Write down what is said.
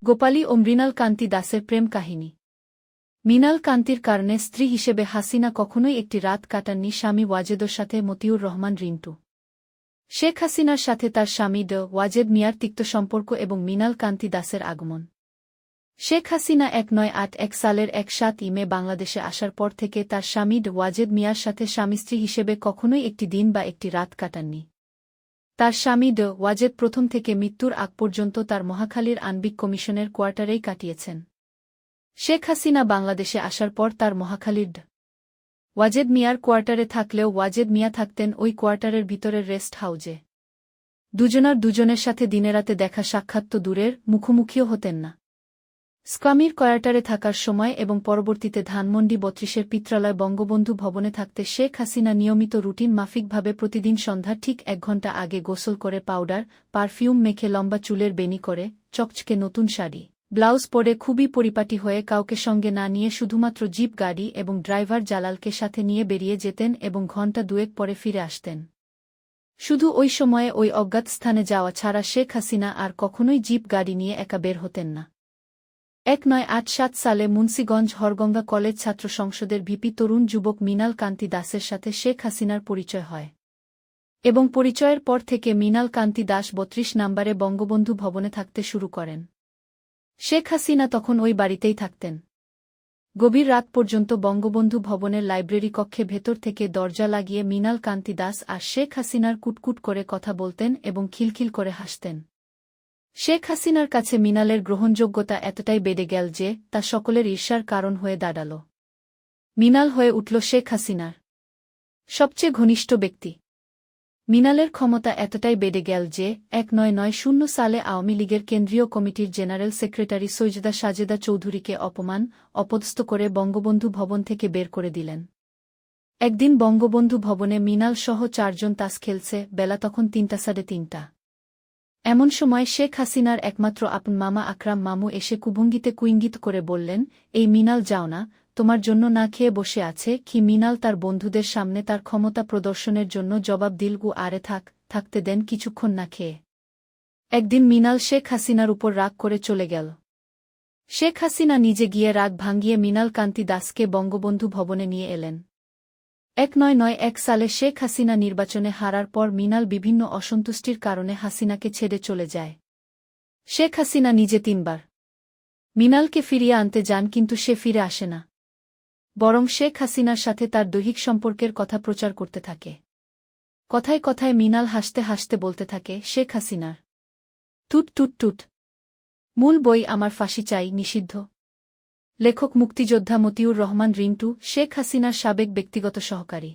গোপালী ও মৃণাল কান্তি দাসের প্রেম কাহিনী। মৃণাল কান্তির কারণে স্ত্রী হিসেবে হাসিনা কখনোই একটি রাত কাটাননি স্বামী ওয়াজেদের সাথে। মতিউর রহমান রিন্টু। শেখ হাসিনার সাথে তার স্বামী ওয়াজেদ মিয়ার তিক্ত সম্পর্ক এবং মৃণাল কান্তি দাসের আগমন। শেখ হাসিনা ১৯৮১ সালের ১-৭ মে বাংলাদেশে আসার পর থেকে তার স্বামী ওয়াজেদ মিয়ার সাথে স্বামী-স্ত্রী হিসেবে কখনোই একটি দিন বা একটি রাত কাটাননি। তার স্বামী ওয়াজেদ প্রথম থেকে মৃত্যুর আগ পর্যন্ত তার মহাখালীর আনবিক কমিশনের কোয়ার্টারেই কাটিয়েছেন। শেখ হাসিনা বাংলাদেশে আসার পর তার মহাখালীর ওয়াজেদ মিয়ার কোয়ার্টারে থাকলেও ওয়াজেদ মিয়া থাকতেন ওই কোয়ার্টারের ভিতরের রেস্ট হাউজে। দুজনের সাথে দিনেরাতে দেখা সাক্ষাৎ তো দূরের, মুখোমুখিও হতেন না। স্কামির কোয়ার্টারে থাকার সময় এবং পরবর্তীতে ধানমন্ডি ৩২-এর পিত্রালয় বঙ্গবন্ধু ভবনে থাকতে শেখ হাসিনা নিয়মিত রুটিন মাফিকভাবে প্রতিদিন সন্ধ্যা ঠিক ১ ঘণ্টা আগে গোসল করে পাউডার, পারফিউম মেখে লম্বা চুলের বেনি করে, চকচকে নতুন শাড়ি, ব্লাউজ পরে খুবই পরিপাটি হয়ে কাউকে সঙ্গে না নিয়ে শুধুমাত্র জিপ গাড়ি এবং ড্রাইভার জালালকে সাথে নিয়ে বেরিয়ে যেতেন এবং ঘণ্টা দুয়েক পরে ফিরে আসতেন। শুধু ওই সময়ে ওই অজ্ঞাত স্থানে যাওয়া ছাড়া শেখ হাসিনা আর কখনোই জিপ গাড়ি নিয়ে একা বের হতেন না। ১৯৮৭ সালে মুন্সিগঞ্জ হরগঙ্গা কলেজ ছাত্র সংসদের ভিপি তরুণ যুবক মৃণাল কান্তি দাসের সাথে শেখ হাসিনার পরিচয় হয় এবং পরিচয়ের পর থেকে মৃণাল কান্তি দাস ৩২ নম্বরে বঙ্গবন্ধু ভবনে থাকতে শুরু করেন। শেখ হাসিনা তখন ওই বাড়িতেই থাকতেন। গভীর রাত পর্যন্ত বঙ্গবন্ধু ভবনের লাইব্রেরি কক্ষে ভেতর থেকে দরজা লাগিয়ে মৃণাল কান্তি দাস আর শেখ হাসিনার কুটকুট করে কথা বলতেন এবং খিলখিল করে হাসতেন। শেখ হাসিনার কাছে মৃণালের গ্রহণযোগ্যতা এতটাই বেড়ে গেল যে তা সকলের ঈর্ষার কারণ হয়ে দাঁড়াল। মৃণাল হয়ে উঠল শেখ হাসিনার সবচেয়ে ঘনিষ্ঠ ব্যক্তি। মৃণালের ক্ষমতা এতটাই বেড়ে গেল যে ১৯৯০ সালে আওয়ামী লীগের কেন্দ্রীয় কমিটির জেনারেল সেক্রেটারি সৈয়দা সাজেদা চৌধুরীকে অপদস্থ করে বঙ্গবন্ধু ভবন থেকে বের করে দিলেন। একদিন বঙ্গবন্ধু ভবনে মৃণাল সহ ৪ জন তাস খেলছে, বেলা তখন ৩:৩০। এমন সময় শেখ হাসিনার একমাত্র আপন মামা আকরাম মামু এসে কুভঙ্গিতে কুইঙ্গিত করে বললেন, এই মৃণাল যাও না, তোমার জন্য না খেয়ে বসে আছে কি? মৃণাল তার বন্ধুদের সামনে তার ক্ষমতা প্রদর্শনের জন্য জবাব দিল, আরে থাকতে দেন কিছুক্ষণ না খেয়ে। একদিন মৃণাল শেখ হাসিনার উপর রাগ করে চলে গেল। শেখ হাসিনা নিজে গিয়ে রাগ ভাঙ্গিয়ে মৃণাল কান্তি দাসকে বঙ্গবন্ধু ভবনে নিয়ে এলেন। ১৯৯১ সালে শেখ হাসিনা নির্বাচনে হারার পর মৃণাল বিভিন্ন অসন্তুষ্টির কারণে হাসিনাকে ছেড়ে চলে যায়। শেখ হাসিনা নিজে ৩ বার মৃণালকে ফিরিয়ে আনতে যান, কিন্তু সে ফিরে আসে না, বরং শেখ হাসিনার সাথে তার দৈহিক সম্পর্কের কথা প্রচার করতে থাকে। কথায় কথায় মৃণাল হাসতে হাসতে বলতে থাকে, শেখ হাসিনার টুট টুট টুট। মূল বই আমার ফাঁসি চাই নিষিদ্ধ। লেখক মুক্তিযোদ্ধা মতিউর রহমান রিন্টু, শেখ হাসিনার সাবেক ব্যক্তিগত সহকারী।